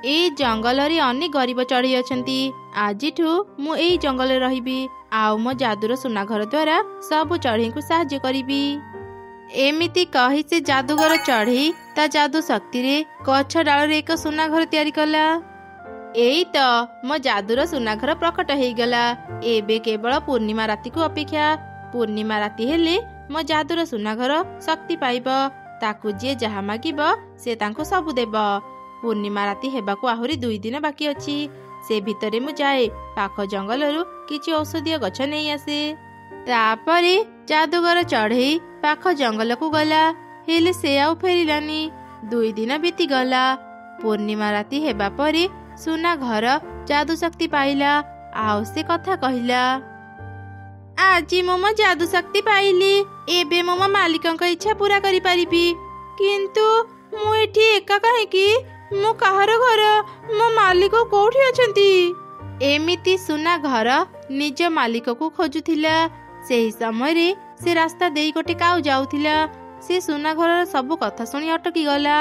ए जंगल अनेक गरीब चढ़ई अछंती। आजिठू मु एई जंगल रहिबी आउ मो जादूर सुना घर द्वारा सब चढ़ई को साहाय्य करिबी। एमिति कही से जादूगर चढ़ई ता जादू शक्ति रे गछ डाल रे एक सुना घर तैयारी कला। एई तो मो जादूर सुना घर प्रकट हो गला। एबे केवल पूर्णिमा राति को अपेक्षा। पूर्णिमा राति हेले मो जादूर सुना घर शक्ति पाइब। ताकू जे जहा मागिब से तांको सब देब। पूर्णिमा राति हेबाकू आहुरी 2 दिन बाकी अछि। से भितरे मु जाए पाख जंगलरू किछि औषधीय गछ नहीं आसे। तापरे जादूगर चढ़ई पाख जंगल को गला हेले से आउ फेरिलानी। 2 दिन बीती गला। पूर्णिमा राति हेबा परे सुना घर जादू शक्ति पाइला। आउ से कथा कहिला, आजी मो जादू शक्ति पाइली। एबे मो मालिकंक इच्छा पूरा करि पारिबी। किंतु मु एठी एका काहेकि? मो काहर घर? मो मालिक कोठी अछंती? एमिति सुना घर निज मालिक को खोजुथिला। सेही समय से रास्ता देई गोटे काउ जाउथिला। से सुना घर सब कथा सुनी अटकी गला।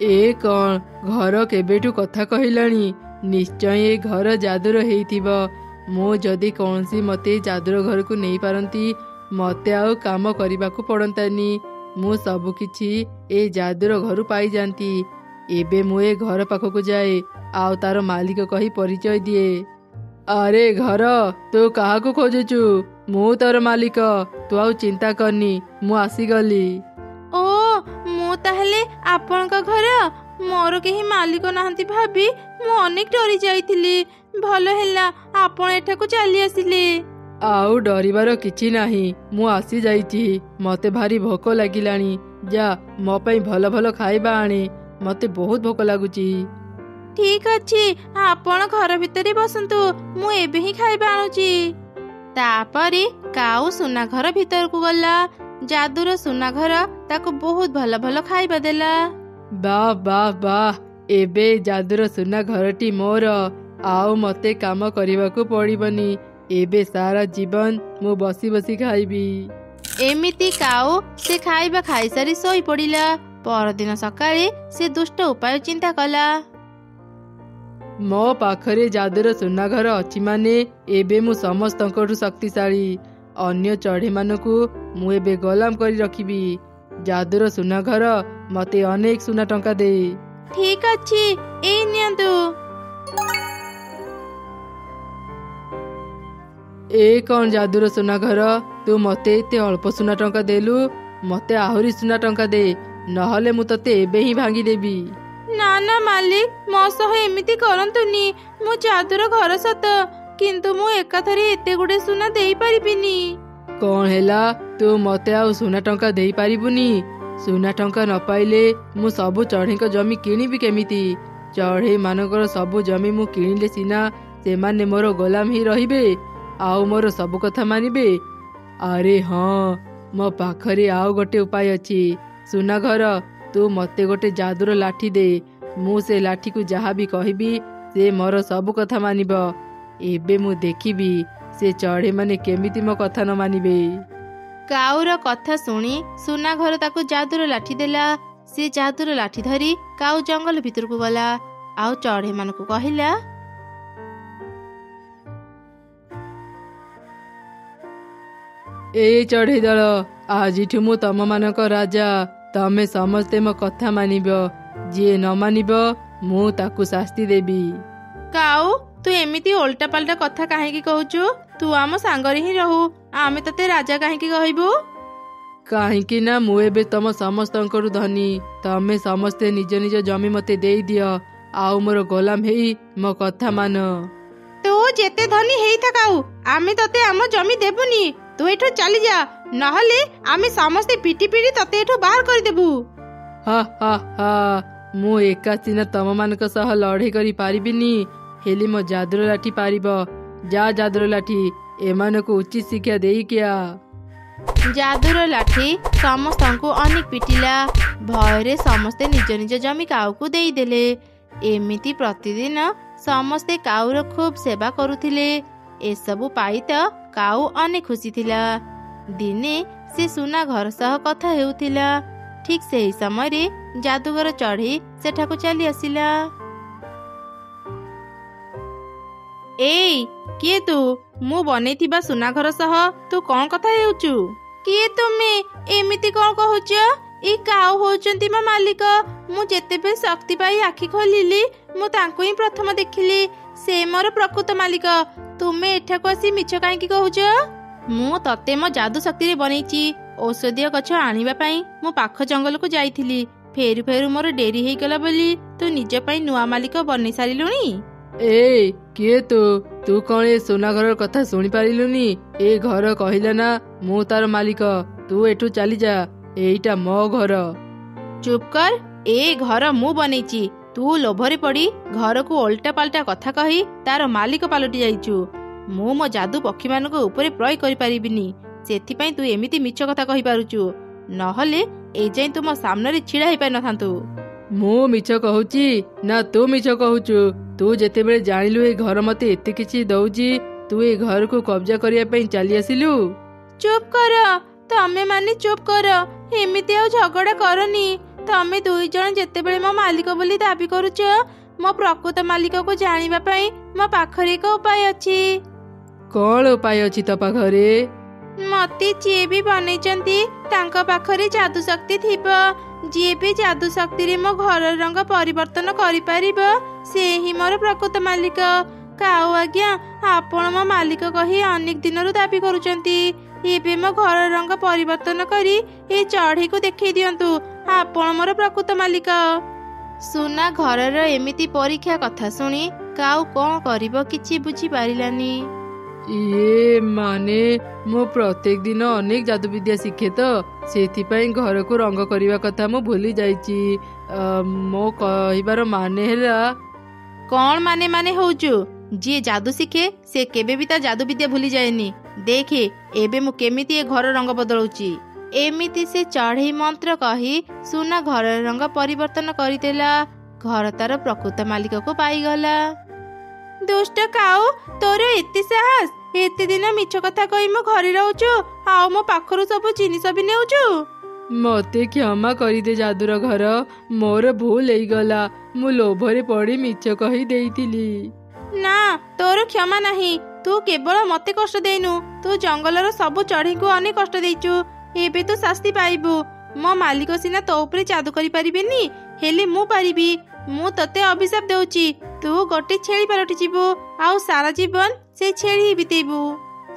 ए कौन घर केबेठू कथा कहिलानी? निश्चय ए घर जादूर हेइथिब। मो जदि कौनसी मते जादूर घर को नहीं पारंती मते आउ काम करिबाकू पड़ंतानी। मु सब किछि ए जादूर घर पाई जानती। एबे मु ए घर पाखକୁ जाए आउ तार मालिक कही परिचय दिए। अरे घर तू काहाकू खोजुचु? मु तार मालिक। तू आउ चिंता करनी, मु आसीगली। ओ मु ताहले आपनका घर? मोर केही मालिक नाहंती भाबी मु अनेक डरी जाइथिली। भलो हेला आपण एठाकू चली आसिले। आउ डरिबार किछि नाही, मु आसी जाइछि। मते भारी भोक लागिलानी। जा मो पई भलो भलो खाइबा आणे। मते बहुत भोक लागुची। ठीक अछि आपण घर भितरे बसंतु, मु एबे ही खाइबा आनुची। तापरे काउ सुना घर भीतर को गला। जादूर सुना घर ताको बहुत भलो भलो खाइबा देला। वाह वाह वाह, एबे जादूर सुना घरटी मोर। आउ मते काम करिबाकू पड़िबनी। एबे सारा जीवन मु बसी बसी खाइबी। एमिति काउ से खाइबा खाई सारी सोई पड़िला। परदिन सकाळे से दुष्ट उपाय चिंता कला। मो पाखरे जादूर सुना घर अछि माने एबे मु समस्तंकठू शक्तिशाली। अन्य चढ़े मानकू मु एबे गोलाम करी रखिबी। जादूर सुना घर मते अनेक सुना टंका दे। ठीक अछि ए नियंतु। ए कौन जादूर सुना घर? तू मते एते अल्प सुना टंका देलु? मते आहुरी सुना टंका दे, नहले मु तते एबे ही भांगी देबी। ना ना मालिक मो सह एमिति करंतुनी। मु जादूर घर सत, किंतु मु एकाथरे एते गुडे सुना देई परिबिनी। कौन हेला? तू मते आउ सुना टंका देई पारिबुनी? सुना टंका न पाइले मु सबु चढ़ईक जमी किनिबी केमिति? चढ़ई मानकर सबु जमी मु किनिले सिना सेमाने मोर गोलाम ही रहिबे आउ मोर सब कथा मानिबे। अरे हाँ, मो पाखरे आउ गोटे उपाय अछि। सुना घर तू मते गोटे जादूर लाठी दे। मु से लाठी को जहा भी कहबी से मोर सब कथा मानिब। एबे मु देखिबी से चढ़े माने केमिति मो कथा न मानिबे। काउर कथा सुनी सुना घर ताको जादूर लाठी देला। से जादूर लाठी धरी काउ जंगल भितर को गला। आउ चढ़े मानकू कहिला, ए चढ़ई दल, आजिठू मु तम मानक राजा। तमे समस्ते मो कथा मानिब। जे न मानिब मु ताकू शास्ति देबी। काउ तू एमिति ओल्टा पाल्टा कथा काहेकि कहूचु? तू आम सांगरे ही रहू। आमे तते राजा काहेकि कहबू? काहेकि ना मु एबे तम समस्तंकरु धनी। तमे समस्ते निज निज जमी मते देई दियो आउ मोर गोलाम हेई मो कथा मान। तू जेते धनी हेई था काउ, आमे तते आम जमी देबुनी। तू एठो चली जा, नहले आमे समस्ते पिटी पिटी तते एठो बाहर कर देबू। हा हा हा, मु एका सिना तम मानक सह लड़े करी पारिबिनी। हेली मो जादूर लाठी पारिब। जा जादूर लाठी एमानकू उचित शिक्षा देई क्या। जादूर लाठी समस्तंकु अनेक पिटिला। भयरे समस्ते निज निज जमी काउकू देई देले। एमिति प्रतिदिन समस्ते काउर खूब सेवा करुथिले। एसबु पाई त काउ अनेक खुशी थिला। दिने से सुना घर सह कथा हेउथिला। ठीक से ही समय जादूगर चढ़ी सेठाकू चली आसिला। ଏଇ କିଏ ତୁ? ମୁଁ ବନେଇଥିବା ସୁନା ଘର ସହ ତୁ କଣ କଥା ହେଉଛୁ? କିଏ ତୁମେ? ଏମିତି କଣ କହୁଛ? ଏଇ କାଉ ହଉଛନ୍ତି ମୋ ମାଲିକ। ମୁଁ ଯେତେବେଳେ ଶକ୍ତି ପାଇ ଆଖି ଖୋଲିଲି ମୁଁ ତାଙ୍କୁ ହିଁ ପ୍ରଥମ ଦେଖିଲି। ସେ ମୋର ପ୍ରକୃତ ମାଲିକ। ତୁମେ ଏଠାକୁ ଆସି ମିଛ କାହିଁକି କହୁଛ? ମୁଁ ତତେ ମୋ ଯାଦୁ ଶକ୍ତିରେ ବନେଇଛି। ଔଷଧୀୟ ଗଛ ଆଣିବା ପାଇଁ ମୁଁ ପାଖ ଜଙ୍ଗଲକୁ ଯାଇଥିଲି। ଫେରୁ ଫେରୁ ମୋର ଡେରି ହେଇଗଲା ବୋଲି ତୁ ନିଜ ପାଇଁ ନୂଆ ମାଲିକ ବନେଇ ସାରିଲୁଣି। ଏଇ କିଏ ତୁ? ତୁ କଣ ଏ ସୁନା ଘରର କଥା ଶୁଣି ପାରିଲୁନି? ଏ ଘର କହିଲା ନା ମୁଁ ତାର ମାଲିକ। ତୁ ଏଠୁ ଚାଲିଯା, ଏଇଟା ମୋ ଘର। ଚୁପ୍ କର। ଏ ଘର ମୁଁ ବନେଇଛି। ତୁ ଲୋଭରେ ପଡି ଘରକୁ ଓଲଟା ପାଲଟା କଥା କହି ତାର ମାଲିକ ପାଲଟି ଯାଇଛୁ। ମୁଁ ମୋ ଯାଦୁ ପକ୍ଷୀମାନଙ୍କ ଉପରେ ପ୍ରୟୋଗ କରିପାରିବିନି, ସେଥିପାଇଁ ତୁ ଏମିତି ମିଛ କଥା କହିପାରୁଛୁ। ନହେଲେ ଏଯାଏଁ ତୁ ମୋ ସାମ୍ନାରେ ଛିଡା ହେଇପାରିନଥାନ୍ତୁ। ମୁଁ ମିଛ କହୁଛି ନା ତୁ ମିଛ କହୁଛୁ? ତୁ ଯେତେବେଳେ ଜାଣିଲୁ ଏ ଘର ମତେ ଏତେ କିଛି ଦଉଛି, ତୁ ଏ ଘରକୁ କବ୍ଜା କରିବା ପାଇଁ ଚାଲି ଆସିଲୁ। ଚୁପ୍ କର। ତମେ ମାନେ ଚୁପ୍ କର। ଏମିତି ଆଉ ଝଗଡା କରନି। ତମେ ଦୁଇ ଜଣ ଯେତେବେଳେ ମୋ ମାଲିକ ବୋଲି ଦାବି କରୁଛ, ମୋ ପ୍ରକୃତ ମାଲିକକୁ ଜାଣିବା ପାଇଁ ମୋ ପାଖରେ ଏକ ଉପାୟ ଅଛି। କଣ ଉପାୟ ଅଛି ତୋ ପାଖରେ? ମତେ ଯିଏ ବି ବନେଇଛନ୍ତି ତାଙ୍କ ପାଖରେ ଯାଦୁ ଶକ୍ତି ଥିବ। ଯିଏ ବି ଯାଦୁ ଶକ୍ତିରେ ମୋ ଘରର ରଙ୍ଗ ପରିବର୍ତ୍ତନ କରିପାରିବ, ସେ ହିଁ ମୋର ପ୍ରକୃତ ମାଲିକ। କାଉ ଆଜ୍ଞା, ଆପଣ ମୋ ମାଲିକ କହି ଅନେକ ଦିନରୁ ଦାବି କରୁଛନ୍ତି। ଏବେ ମୋ ଘରର ରଙ୍ଗ ପରିବର୍ତ୍ତନ କରି ଏ ଚଢ଼େଇକୁ ଦେଖେଇ ଦିଅନ୍ତୁ ଆପଣ ମୋର ପ୍ରକୃତ ମାଲିକ। ସୁନା ଘରର ଏମିତି ପରୀକ୍ଷା କଥା ଶୁଣି କାଉ କଣ କରିବ କିଛି ବୁଝିପାରିଲାନି। ଇଏ ମାନେ ମୁଁ ପ୍ରତ୍ୟେକ ଦିନ ଅନେକ ଯାଦୁ ବିଦ୍ୟା ଶିଖେ ତ, ସେଥିପାଇଁ ଘରକୁ ରଙ୍ଗ କରିବା କଥା ମୁଁ ଭୁଲି ଯାଇଛି। ମୋ କହିବାର ମାନେ ହେଲା। କଣ ମାନେ ହଉଛୁ? ଯିଏ ଯାଦୁ ଶିଖେ ସେ କେବେ ବି ତା ଯାଦୁ ବିଦ୍ୟା ଭୁଲି ଯାଏନି। ଦେଖେ ଏବେ ମୁଁ କେମିତି ଏ ଘର ରଙ୍ଗ ବଦଳଉଛି। ଏମିତି ସେ ଚଢ଼େଇ ମନ୍ତ୍ର କହି ସୁନା ଘରର ରଙ୍ଗ ପରିବର୍ତ୍ତନ କରିଦେଲା। ଘର ତାର ପ୍ରକୃତ ମାଲିକକୁ ପାଇଗଲା। ଦୁଷ୍ଟ କାଉ, ତୋର ଏତେ ସାହସ! ଏତେ ଦିନ ମିଛ କଥା କହି ମୋ ଘରେ ରହୁଛୁ, ଆଉ ମୋ ପାଖରୁ ସବୁ ଜିନିଷ ବି ନେଉଛୁ। ମତେ କ୍ଷମା କରିଦେ ଯାଦୁର ଘର, ମୋର ଭୁଲ ହେଇଗଲା। ମୁଁ ଲୋଭରେ ପଡି ମିଛ କହି ଦେଇଥିଲି। ନା, ତୋର କ୍ଷମା ନାହିଁ। ତୁ କେବଳ ମତେ କଷ୍ଟ ଦେଇନୁ, ତୁ ଜଙ୍ଗଲର ସବୁ ଚଢ଼େଇଙ୍କୁ ଅନେକ କଷ୍ଟ ଦେଇଛୁ। ଏବେ ତୁ ଶାସ୍ତି ପାଇବୁ। ମୋ ମାଲିକ ସିନା ତୋ ଉପରେ ଯାଦୁ କରିପାରିବେନି, ହେଲେ ମୁଁ ପାରିବି। ମୁଁ ତତେ ଅଭିଶାପ ଦଉଛି, ତୁ ଗୋଟେ ଛେଳି ପାଲଟି ଯିବୁ, ଆଉ ସାରା ଜୀବନ ସେ ଛେଳି ହିଁ ବିତେଇବୁ।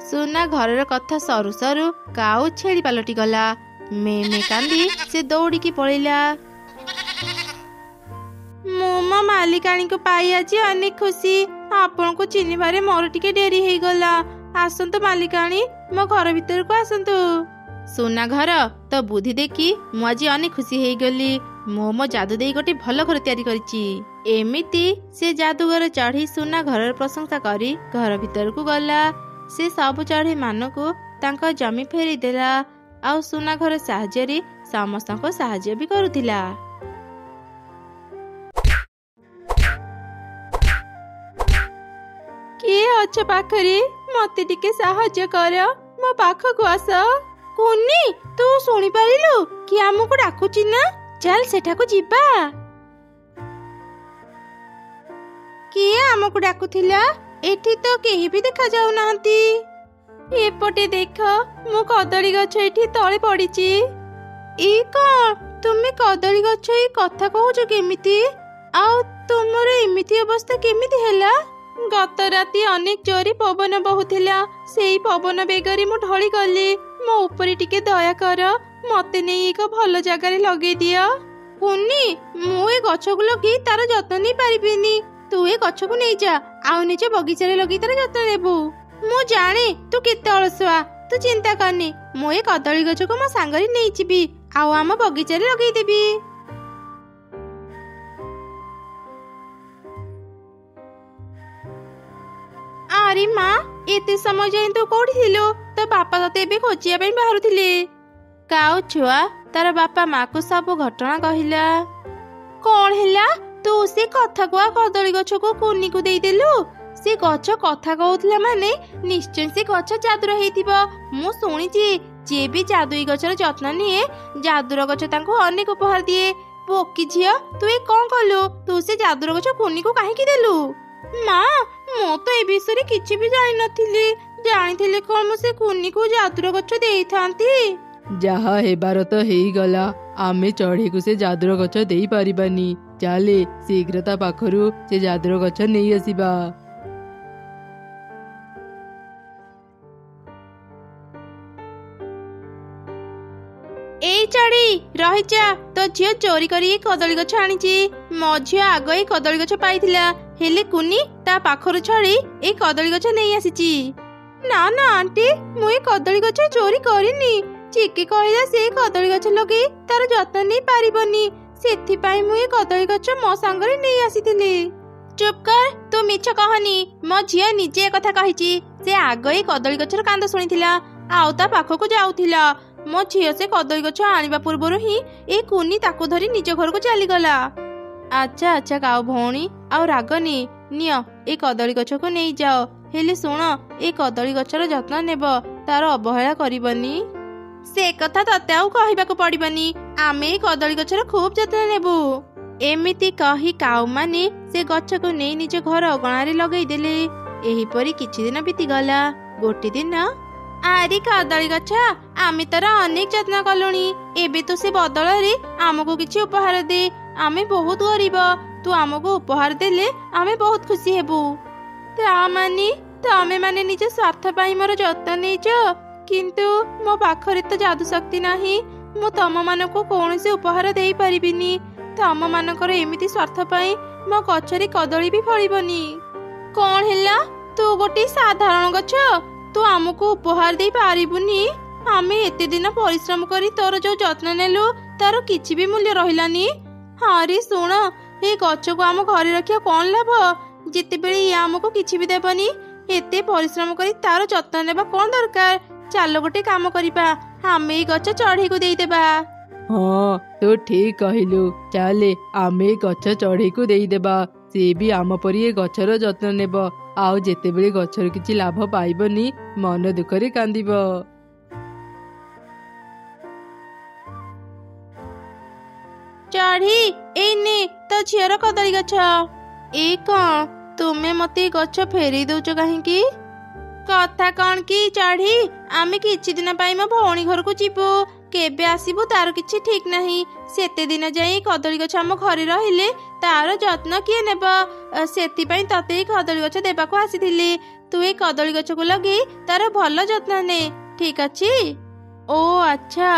ସୁନା ଘରର କଥା ସରୁ ସରୁ କାଉ ଛେଳି ପାଲଟି ଗଲା। ମେ ମେ କାନ୍ଦି ସେ ଦୌଡ଼ିକି ପଳେଇଲା। ମୁଁ ମୋ ମାଲିକାଣୀକୁ ପାଇ ଆଜି ଅନେକ ଖୁସି। ଆପଣଙ୍କୁ ଚିହ୍ନିବାରେ ମୋର ଟିକେ ଡେରି ହେଇଗଲା। ଆସନ୍ତୁ ମାଲିକାଣୀ, ମୋ ଘର ଭିତରକୁ ଆସନ୍ତୁ। ସୁନା ଘର, ତୋ ବୁଦ୍ଧି ଦେଖି ମୁଁ ଆଜି ଅନେକ ଖୁସି ହେଇଗଲି। ମୁଁ ମୋ ଯାଦୁ ଦେଇ ଗୋଟେ ଭଲ ଘର ତିଆରି କରିଛି। ଏମିତି ସେ ଯାଦୁଘର ଚଢ଼େଇ ସୁନା ଘରର ପ୍ରଶଂସା କରି ଘର ଭିତରକୁ ଗଲା। ସେ ସବୁ ଚଢ଼େଇ ମାନଙ୍କୁ ତାଙ୍କ ଜମି ଫେରେଇ ଦେଲା, ଆଉ ସୁନା ଘର ସାହାଯ୍ୟରେ ସମସ୍ତଙ୍କୁ ସାହାଯ୍ୟ ବି କରୁଥିଲା। କିଏ ଅଛ ପାଖରେ? ମତେ ଟିକେ ସାହାଯ୍ୟ କର, ମୋ ପାଖକୁ ଆସ। କୁନି, ତୁ ଶୁଣିପାରିଲୁ କି ଆମକୁ ଡାକୁଛି ନା? ଚାଲ ସେଠାକୁ ଯିବା। କିଏ ଆମକୁ ଡାକୁଥିଲା? ଏଠି ତ କେହି ବି ଦେଖା ଯାଉନାହାନ୍ତି। ଏପଟେ ଦେଖ, ମୁଁ କଦଳୀ ଗଛ ଏଠି ତଳେ ପଡିଛି। ଏ କଣ? ତୁମେ କଦଳୀ ଗଛ ଏଇ କଥା କହୁଛ କେମିତି? ଆଉ ତୁମର ଏମିତି ଅବସ୍ଥା କେମିତି ହେଲା? ଗତ ରାତି ଅନେକ ଜୋରେ ପବନ ବହୁଥିଲା। ସେଇ ପବନ ବେଗରେ ମୁଁ ଢଳି ଗଲି। ମୋ ଉପରେ ଟିକେ ଦୟା କର, ମତେ ନେଇ ଏକ ଭଲ ଜାଗାରେ ଲଗେଇ ଦିଅ। କୁନି, ମୁଁ ଏ ଗଛକୁ ଲଗେଇ ତାର ଯତ୍ନ ନେଇ ପାରିବିନି। ତୁ ଏ ଗଛକୁ ନେଇଯା, ଆଉ ନିଜ ବଗିଚାରେ ଲଗେଇ ତାର ଯତ୍ନ ନେବୁ। ମୁଁ ଜାଣେ ତୁ କେତେ ଅଳସୁଆ। ତୁ ଚିନ୍ତା କରନି, ମୁଁ ଏ କଦଳୀ ଗଛକୁ ମୋ ସାଙ୍ଗରେ ନେଇଯିବି, ଆଉ ଆମ ବଗିଚାରେ ଲଗେଇଦେବି। ଆରେ ମା, ଏତେ ସମୟ ଯାଏଁ ତୁ କୋଉଠି ଥିଲୁ? ତୋ ବାପା ତତେ ଏବେ ଖୋଜିବା ପାଇଁ ବାହାରୁଥିଲେ। କାଉ ଛୁଆ ତାର ବାପା ମାକୁ ସବୁ ଘଟଣା କହିଲା। କଣ ହେଲା? ତୁ ସେ କଥା କୁହା କଦଳୀ ଗଛକୁ କୁନିକୁ ଦେଇଦେଲୁ? ସେ ଗଛ କଥା କହୁଥିଲା ମାନେ ନିଶ୍ଚୟ ସେ ଗଛ ଯାଦୁର ହେଇଥିବ। ମୁଁ ଶୁଣିଛି ଯିଏ ବି ଯାଦୁ ଏଇ ଗଛର ଯତ୍ନ ନିଏ, ଯାଦୁର ଗଛ ତାଙ୍କୁ ଅନେକ ଉପହାର ଦିଏ। ବୋକି ଝିଅ, ତୁ ଏ କଣ କଲୁ? ତୁ ସେ ଯାଦୁର ଗଛ କୁନିକୁ କାହିଁକି ଦେଲୁ? ମା ମୁଁ ତ ଏ ବିଷୟରେ କିଛି ବି ଜାଣିନଥିଲି। ଜାଣିଥିଲେ କଣ ମୁଁ ସେ କୁନିକୁ ଯାଦୁର ଗଛ ଦେଇଥାନ୍ତି। ଯାହା ହେବାର ତ ହେଇଗଲା। ଆମେ ଚଢ଼େଇକୁ ସେ ଯାଦୁର ଗଛ ଦେଇପାରିବାନି। ଚାଲେ ଶୀଘ୍ର ତା ପାଖରୁ ସେ ଯାଦୁର ଗଛ ନେଇ ଆସିବା। ଏଇ ଚଢ଼ି ରହିଯା, ତୋ ଝିଅ ଚୋରି କରି କଦଳୀ ଗଛ ଆଣିଛି। ମୋ ଝିଅ ଆଗ ଏଇ କଦଳୀ ଗଛ ପାଇଥିଲା, ହେଲେ କୁନି ତା ପାଖରୁ ଛଡେଇ ଏଇ କଦଳୀ ଗଛ ନେଇ ଆସିଛି। ନା ନା ଆଣ୍ଟି, ମୁଁ ଏ କଦଳୀ ଗଛ ଚୋରି କରିନି। ଚିକି କହିଲା ସେ କଦଳୀ ଗଛ ଲଗେଇ ତାର ଯତ୍ନ ନେଇ ପାରିବନି, ସେଥିପାଇଁ ମୁଁ ଏ କଦଳୀ ଗଛ ମୋ ସାଙ୍ଗରେ ନେଇ ଆସିଥିଲି। ଚୁପ୍ କର, ତୁ ମିଛ କହନି। ମୋ ଝିଅ ନିଜେ ଏ କଥା କହିଛି। ସେ ଆଗ ଏଇ କଦଳୀ ଗଛର କାନ୍ଦ ଶୁଣିଥିଲା, ଆଉ ତା ପାଖକୁ ଯାଉଥିଲା। ମୋ ଝିଅ ସେ କଦଳୀ ଗଛ ଆଣିବା ପୂର୍ବରୁ ହିଁ ଏ କୁନି ତାକୁ ଧରି ନିଜ ଘରକୁ ଚାଲିଗଲା। ଆଚ୍ଛା ଆଚ୍ଛା କାଉ ଭଉଣୀ, ଆଉ ରାଗନି, ନିଅ ଏ କଦଳୀ ଗଛକୁ ନେଇଯାଅ। ହେଲେ ଶୁଣ, ଏ କଦଳୀ ଗଛର ଯତ୍ନ ନେବ, ତାର ଅବହେଳା କରିବନି। ସେ କଥା ତତେ ଆଉ କହିବାକୁ ପଡିବନି, ଆମେ ଏ କଦଳୀ ଗଛର ଖୁବ୍ ଯତ୍ନ ନେବୁ। ଏମିତି କହି କାଉମାନେ ସେ ଗଛକୁ ନେଇ ନିଜ ଘର ଅଗଣାରେ ଲଗେଇଦେଲେ। ଏହିପରି କିଛି ଦିନ ବିତିଗଲା। ଗୋଟେ ଦିନ, ଆରେ କଦଳୀ ଗଛ, ଆମେ ତୋର ଅନେକ ଯତ୍ନ କଲୁଣି, ଏବେ ତୁ ସେ ବଦଳରେ ଆମକୁ କିଛି ଉପହାର ଦେ। ଆମେ ବହୁତ ଗରିବ, ତୁ ଆମକୁ ଉପହାର ଦେଲେ ଆମେ ବହୁତ ଖୁସି ହେବୁ। ତା ମାନେ ତମେ ମାନେ ନିଜ ସ୍ୱାର୍ଥ ପାଇଁ ମୋର ଯତ୍ନ ନେଇଛ, କିନ୍ତୁ ମୋ ପାଖରେ ତ ଯାଦୁ ଶକ୍ତି ନାହିଁ। ମୁଁ ତମମାନଙ୍କୁ କୌଣସି ଉପହାର ଦେଇପାରିବିନି। ତମମାନଙ୍କର ଏମିତି ସ୍ୱାର୍ଥ ପାଇଁ ମୋ ଗଛରେ କଦଳୀ ବି ଫଳିବନି। କଣ ହେଲା, ତୁ ଗୋଟେ ସାଧାରଣ ଗଛ, ତୁ ଆମକୁ ଉପହାର ଦେଇ ପାରିବୁନି? ଆମେ ଏତେ ଦିନ ପରିଶ୍ରମ କରି ତୋର ଯୋଉ ଯତ୍ନ ନେଲୁ, ତାର କିଛି ବି ମୂଲ୍ୟ ରହିଲାନି। ହରେ ଶୁଣ, ଏ ଗଛକୁ ଆମ ଘରେ ରଖିବା କଣ ଲାଭ, ଯେତେବେଳେ ଇଏ ଆମକୁ କିଛି ବି ଦେବନି? ଏତେ ପରିଶ୍ରମ କରି ତାର ଯତ୍ନ ନେବା କଣ ଦରକାର? ଚାଲ ଗୋଟେ କାମ କରିବା, ଆମେ ଏଇ ଗଛ ଚଢ଼େଇକୁ ଦେଇଦେବା। ହଁ, ତୁ ଠିକ କହିଲୁ। ଚାଲେ ଆମେ ଗଛ ଚଢ଼େଇକୁ ଦେଇଦେବା। ସିଏ ବି ଆମ ପରି ଏ ଗଛର ଯତ୍ନ ନେବ, ଆଉ ଯେତେବେଳେ ଗଛର କିଛି ଲାଭ ପାଇବନି ମନ ଦୁଃଖରେ କାନ୍ଦିବ। ଚଢ଼ି, ଏଇ ନେ ତୋ ଝିଅର କଦଳୀ ଗଛ। ଏଇ କଣ, ତୁମେ ମତେ ଏ ଗଛ ଫେରେଇ ଦଉଛ କାହିଁକି? କଥା କଣ କି ଚଢ଼ି, ଆମେ କିଛି ଦିନ ପାଇଁ ମୋ ଭଉଣୀ ଘରକୁ ଯିବୁ। କେବେ ଆସିବୁ ତାର କିଛି ଠିକ ନାହିଁ। ସେତେ ଦିନ ଯାଇ କଦଳୀ ଗଛ ଆମ ଘରେ ରହିଲେ ତାର ଯତ୍ନ କିଏ ନେବ? ସେଥିପାଇଁ ତତେ ଏଇ କଦଳୀ ଗଛ ଦେବାକୁ ଆସିଥିଲି। ତୁ ଏଇ କଦଳୀ ଗଛକୁ ଲଗେଇ ତାର ଭଲ ଯତ୍ନ ନେ, ଠିକ ଅଛି? ଓ ଆଚ୍ଛା,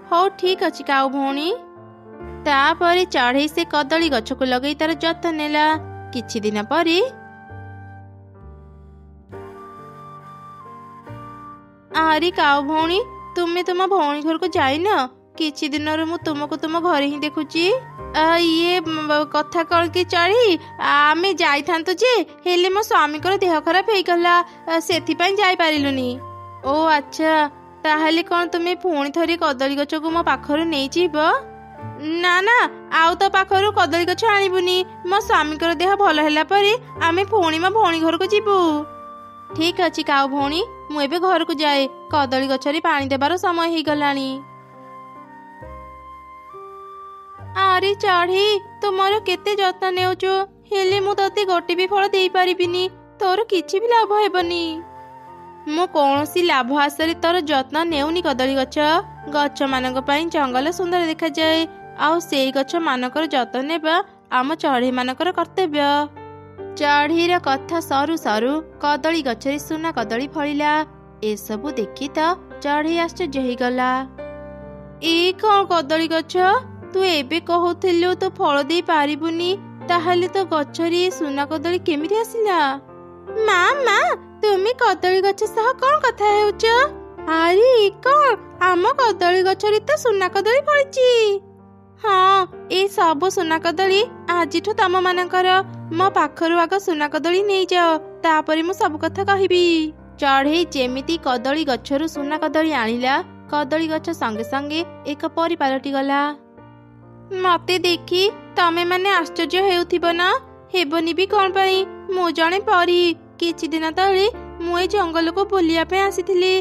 ହଉ ଠିକ ଅଛି କାଉ ଭଉଣୀ। ତାପରେ ଚଢ଼େଇ ସେ କଦଳୀ ଗଛକୁ ଲଗେଇ ତାର ଯତ୍ନ ନେଲା। କିଛି ଦିନ ପରେ, ଆରେ କାଉ ଭଉଣୀ, ତୁମେ ତୁମ ଭଉଣୀ ଘରକୁ ଯାଇନ? କିଛି ଦିନରୁ ମୁଁ ତୁମକୁ ତୁମ ଘରେ ହିଁ ଦେଖୁଛି। ଇଏ କଥା କଣ କି ଚଢ଼ି, ଆମେ ଯାଇଥାନ୍ତୁ ଯେ, ହେଲେ ମୋ ସ୍ୱାମୀଙ୍କର ଦେହ ଖରାପ ହେଇଗଲା, ସେଥିପାଇଁ ଯାଇପାରିଲୁନି। ଓ ଆଚ୍ଛା, ତାହେଲେ କଣ ତୁମେ ପୁଣି ଥରେ କଦଳୀ ଗଛକୁ ମୋ ପାଖରୁ ନେଇଯିବ? ନା ନା, ଆଉ ତୋ ପାଖରୁ କଦଳୀ ଗଛ ଆଣିବୁନି। ମୋ ସ୍ୱାମୀଙ୍କର ଦେହ ଭଲ ହେଲା ପରେ ଆମେ ପୁଣି ମୋ ଭଉଣୀ ଘରକୁ ଯିବୁ। ଠିକ ଅଛି କାଉ ଭଉଣୀ, ମୁଁ ଏବେ ଘରକୁ ଯାଏ। କଦଳୀ ଗଛରେ ପାଣି ଦେବାର ସମୟ ହେଇଗଲାଣି। ଆରେ ଚଢ଼ି, ତୁ ମୋର କେତେ ଯତ୍ନ ନେଉଛୁ, ହେଲେ ମୁଁ ତତେ ଗୋଟେ ବି ଫଳ ଦେଇପାରିବିନି। ତୋର କିଛି ବି ଲାଭ ହେବନି। ମୁଁ କୌଣସି ଲାଭ ଆଶାରେ ତୋର ଯତ୍ନ ନେଉନି କଦଳୀ ଗଛ। ଗଛମାନଙ୍କ ପାଇଁ ଜଙ୍ଗଲ ସୁନ୍ଦର ଦେଖାଯାଏ, ଆଉ ସେଇ ଗଛ ମାନଙ୍କର ଯତ୍ନ ନେବା ଆମ ଚଢ଼େଇ ମାନଙ୍କର କର୍ତ୍ତବ୍ୟ। ଚଢ଼େଇର କଥା ସରୁ ସରୁ କଦଳୀ ଗଛରେ ସୁନା କଦଳୀ ଫଳିଲା। ଏସବୁ ଦେଖି ତ ଚଢ଼େଇ ଆଶ୍ଚର୍ଯ୍ୟ ହେଇଗଲା। ଏଇ କଣ କଦଳୀ ଗଛ, ତୁ ଏବେ କହୁଥିଲୁ ତୁ ଫଳ ଦେଇ ପାରିବୁନି, ତାହେଲେ ତ ଗଛରେ ସୁନା କଦଳୀ କେମିତି ଆସିଲା? ମା ମା, ତୁମେ କଦଳୀ ଗଛ ସହ କଣ କଥା ହେଉଛ? ଆରେ କଣ, ଆମ କଦଳୀ ଗଛରେ ତ ସୁନା କଦଳୀ ଫଳିଛି। ହଁ, ଏଇ ସବୁ ସୁନା କଦଳୀ ଆଜିଠୁ ତମ ମାନଙ୍କର। ମୋ ପାଖରୁ ଆଗ ସୁନା କଦଳୀ ନେଇଯାଅ, ତାପରେ ମୁଁ ସବୁ କଥା କହିବି। ଚଢ଼େଇ ଯେମିତି କଦଳୀ ଗଛରୁ ସୁନା କଦଳୀ ଆଣିଲା, କଦଳୀ ଗଛ ସଙ୍ଗେ ସଙ୍ଗେ ଏକ ପରି ପାଲଟିଗଲା। ମତେ ଦେଖି ତମେ ମାନେ ଆଶ୍ଚର୍ଯ୍ୟ ହେଉଥିବ ନା? ହେବନି ବି କଣ ପାଇଁ, ମୁଁ ଜଣେ ପରୀ। କିଛି ଦିନ ତଳେ ମୁଁ ଏ ଜଙ୍ଗଲକୁ ବୁଲିବା ପାଇଁ ଆସିଥିଲି।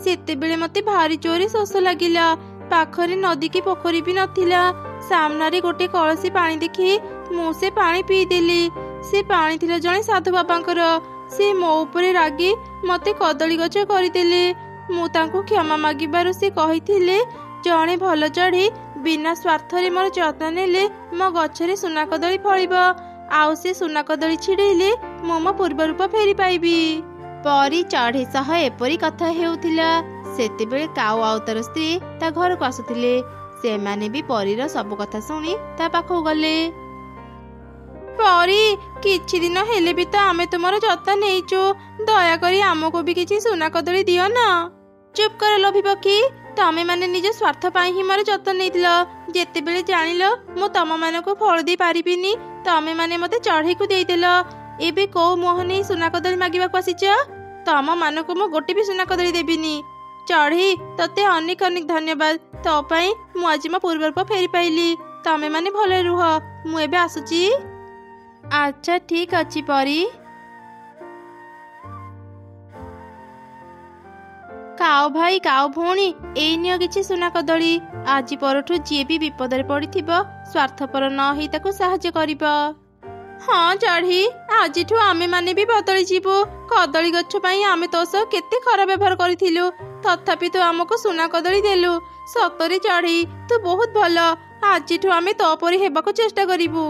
ସେତେବେଳେ ମତେ ଭାରି ଜୋରେ ଶୋଷ ଲାଗିଲା। ପାଖରେ ନଦୀ କି ପୋଖରୀ ବି ନଥିଲା। ସାମ୍ନାରେ ଗୋଟେ କଳସୀ ପାଣି ଦେଖି ମୁଁ ସେ ପାଣି ପିଇଦେଲି। ସେ ପାଣି ଥିଲା ଜଣେ ସାଧୁ ବାବାଙ୍କର। ସେ ମୋ ଉପରେ ରାଗି ମତେ କଦଳୀ ଗଛ କରିଦେଲେ। ମୁଁ ତାଙ୍କୁ କ୍ଷମା ମାଗିବାରୁ ସେ କହିଥିଲେ ଜଣେ ଭଲ ଚଢ଼େଇ ବିନା ସ୍ୱାର୍ଥରେ ମୋର ଯତ୍ନ ନେଲେ ମୋ ଗଛରେ ସୁନା କଦଳୀ ଫଳିବ, ଆଉ ସେ ସୁନା କଦଳୀ ଛିଡ଼େଇଲେ ମୁଁ ମୋ ପୂର୍ବ ରୂପ ଫେରି ପାଇବି। ପରି ଚଢ଼େଇ ସହ ଏପରି କଥା ହେଉଥିଲା। ସେତେବେଳେ କାଉ ଆଉ ତାର ସ୍ତ୍ରୀ ତା ଘରକୁ ଆସୁଥିଲେ। ସେମାନେ ବି ପରୀର ସବୁ କଥା ଶୁଣି ତା ପାଖକୁ ଗଲେ। ପରୀ, କିଛି ଦିନ ହେଲେ ବି ତ ଆମେ ତୁମର ଯତ୍ନ ନେଇଛୁ, ଦୟାକରି ଆମକୁ ବି କିଛି ସୁନା କଦଳୀ ଦିଅ ନା। ଚୁପ୍ କର ଲୋଭୀ ପକ୍ଷୀ, ତମେ ମାନେ ନିଜ ସ୍ୱାର୍ଥ ପାଇଁ ହିଁ ମୋର ଯତ୍ନ ନେଇଥିଲ। ଯେତେବେଳେ ଜାଣିଲ ମୁଁ ତମ ମାନଙ୍କୁ ଫଳ ଦେଇ ପାରିବିନି, ତମେ ମାନେ ମତେ ଚଢ଼େଇକୁ ଦେଇଦେଲ। ଏବେ କୋଉ ମୋହ ନେଇ ସୁନା କଦଳୀ ମାଗିବାକୁ ଆସିଛ? ତମ ମାନଙ୍କୁ ମୁଁ ଗୋଟେ ବି ସୁନା କଦଳୀ ଦେବିନି। ଚଢ଼େଇ, ତତେ ଅନେକ ଅନେକ ଧନ୍ୟବାଦ। ତୋ ପାଇଁ ମୁଁ ଆଜି ମୋ ପୂର୍ବ ରୂପ ଫେରି ପାଇଲି। ତମେ ମାନେ ଭଲରେ ରୁହ, ମୁଁ ଏବେ ଆସୁଛି। ଆଚ୍ଛା ଠିକ୍ ଅଛି ପରୀ। କାଉ ଭାଇ, କାଉ ଭଉଣୀ, ଏଇ ନିଅ କିଛି ସୁନା କଦଳୀ। ଆଜି ପରଠୁ ଯିଏ ବି ବିପଦରେ ପଡ଼ିଥିବ ସ୍ୱାର୍ଥପର ନ ହେଇ ତାକୁ ସାହାଯ୍ୟ କରିବ। ହଁ ଚଢ଼େଇ, ଆଜିଠୁ ଆମେ ମାନେ ବି ବଦଳି ଯିବୁ। କଦଳୀ ଗଛ ପାଇଁ ଆମେ ତୋ ସହ କେତେ ଖରାପ ବ୍ୟବହାର କରିଥିଲୁ, ତଥାପି ତୁ ଆମକୁ ସୁନା କଦଳୀ ଦେଲୁ। ସତରେ ଚଢ଼େଇ, ତୁ ବହୁତ ଭଲ। ଆଜିଠୁ ଆମେ ତୋ ପରି ହେବାକୁ ଚେଷ୍ଟା କରିବୁ।